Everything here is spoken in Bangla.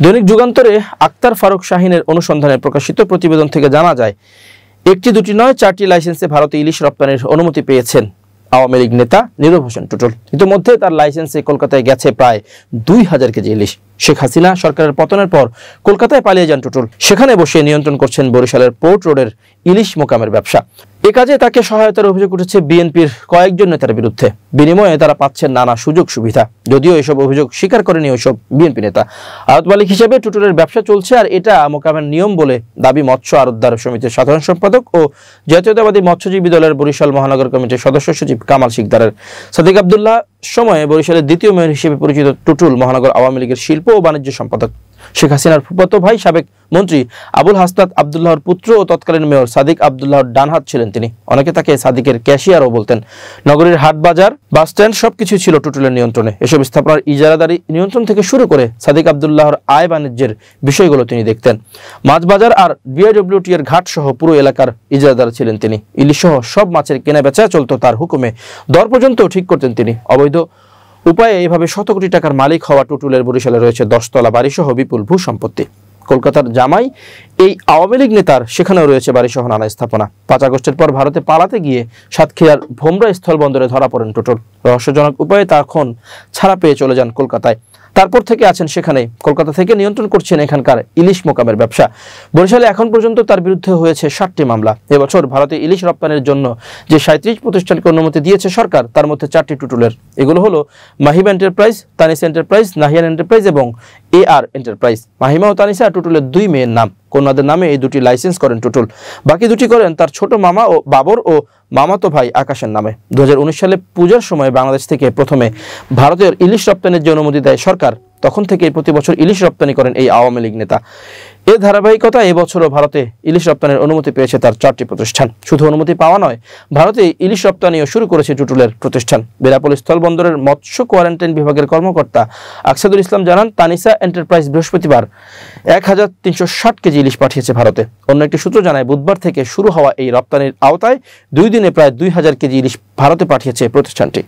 দৈনিক যুগান্তরে আক্তার ফারুক শাহিনের অনুসন্ধানে প্রকাশিত প্রতিবেদন থেকে জানা যায়, একটি দুটি নয় 4টি লাইসেন্সে ভারতে ইলিশ রপ্তানির অনুমতি পেয়েছেন আওয়ামী লীগ নেতা নীরব হোসেন টুটুল। ইতিমধ্যে তার লাইসেন্সে কলকাতায় গেছে প্রায় 2000 কেজি ইলিশ। শেখ হাসিনা সরকারের পতনের পর কলকাতায় পালিয়ে যান টুটুল। সেখানে বসে নিয়ন্ত্রণ করছেন বরিশালের পোর্ট রোডের ইলিশ মোকামের ব্যবসা। এ কাজে তাকে সহায়তার অভিযোগ উঠেছে বিএনপির কয়েকজন নেতার বিরুদ্ধে। বিনিময়ে তারা পাচ্ছেন নানা সুযোগ সুবিধা। যদিও এসব অভিযোগ স্বীকার করেনি ওইসব বিএনপি নেতা। আড়ত মালিক হিসেবে টুটুলের ব্যবসা চলছে, আর এটা মোকামের নিয়ম বলে দাবি মৎস্য আড়তদার সমিতির সাধারণ সম্পাদক ও জাতীয়তাবাদী মৎস্যজীবী দলের বরিশাল মহানগর কমিটির সদস্য সচিব কামাল শিকদারের। সাদিক আব্দুল্লাহ সময়ে বরিশালের দ্বিতীয় মেয়র হিসেবে পরিচিত টুটুল মহানগর আওয়ামী লীগের শিল্প ও বাণিজ্য সম্পাদক। শেখ হাসিনার ফুফাতো ভাই সাবেক মন্ত্রী আবুল হাসনাত আব্দুল্লাহর পুত্র ও তৎকালীন মেয়র সাদিক আব্দুল্লাহর ডানহাত ছিলেন তিনি। অনেকে তাকে সাদিকের ক্যাশিয়ারও বলতেন। নগরীর হাট বাজার, বাস স্ট্যান্ড সবকিছু ছিল টুটুলের নিয়ন্ত্রণে। এসব স্থাপনার ইজারাদারি নিয়ন্ত্রণ থেকে শুরু করে সাদিক আব্দুল্লাহর আয় বাণিজ্যের বিষয়গুলো তিনি দেখতেন। মাছ বাজার আর বিআইডব্লিউটি এর ঘাট সহ পুরো এলাকার ইজারাদার ছিলেন তিনি। ইলিশ সহ সব মাছের কেনা বেচা চলত তার হুকুমে। দর পর্যন্ত ঠিক করতেন তিনি। অবৈধ উপায়ে এইভাবে শত কোটি টাকার মালিক হওয়া টুটুলের বরিশালে রয়েছে 10 তলা বাড়ি সহ বিপুল ভূ সম্পত্তি। কলকাতার জামাই এই আওয়ামী লীগ নেতার সেখানেও রয়েছে বাড়ি সহ নানা স্থাপনা। 5 আগস্টের পর ভারতে পালাতে গিয়ে সাতক্ষীরার ভোমরা স্থলবন্দরে ধরা পড়েন টুটুল। রহস্যজনক উপায়ে তখন ছাড়া পেয়ে চলে যান কলকাতায়। তারপর থেকে আছেন সেখানে। কলকাতা থেকে নিয়ন্ত্রণ করছেন এখানকার ইলিশ মোকামের ব্যবসা। বরিশালে এখন পর্যন্ত তার বিরুদ্ধে হয়েছে 7টি মামলা। এবছর ভারতে ইলিশ রপ্তানির জন্য যে 37 প্রতিষ্ঠানকে অনুমতি দিয়েছে সরকার, তার মধ্যে 4টি টুটুলের। এগুলো হলো Mahima enterprise, Tanisha enterprise, Nahiyan enterprise এবং AR এন্টারপ্রাইজ। মাহিমা ও তানিসা টুটুলের 2 মেয়ের নাম। কন্যাদের নামে এই 2টি লাইসেন্স করেন টুটুল। বাকি 2টি করেন তার ছোট মামা ও বাবর ও মামাতো ভাই আকাশের নামে। 2019 সালে পূজার সময় বাংলাদেশ থেকে প্রথমে ভারতের ইলিশ রপ্তানির যে অনুমতি দেয় সরকার, তখন থেকে প্রতি বছর ইলিশ রপ্তানি করেন এই আওয়ামী লীগ নেতা। এর ধারাবাহিকতা এবছরও ভারতে ইলিশ রপ্তানির অনুমতি পেয়েছে তার 4টি প্রতিষ্ঠান। শুধু অনুমতি পাওয়া নয়, ভারতে ইলিশ রপ্তানিও শুরু করেছে টুটুলের প্রতিষ্ঠান। বেনাপোল স্থলবন্দরের মৎস্য কোয়ারেন্টাইন বিভাগের কর্মকর্তা আকসাদুল ইসলাম জানান, তানিসা এন্টারপ্রাইজ বৃহস্পতিবার 1360 কেজি ইলিশ পাঠিয়েছে ভারতে। অন্য একটি সূত্র জানায়, বুধবার থেকে শুরু হওয়া এই রপ্তানির আওতায় 2 দিনে প্রায় 2000 কেজি ইলিশ ভারতে পাঠিয়েছে প্রতিষ্ঠানটি।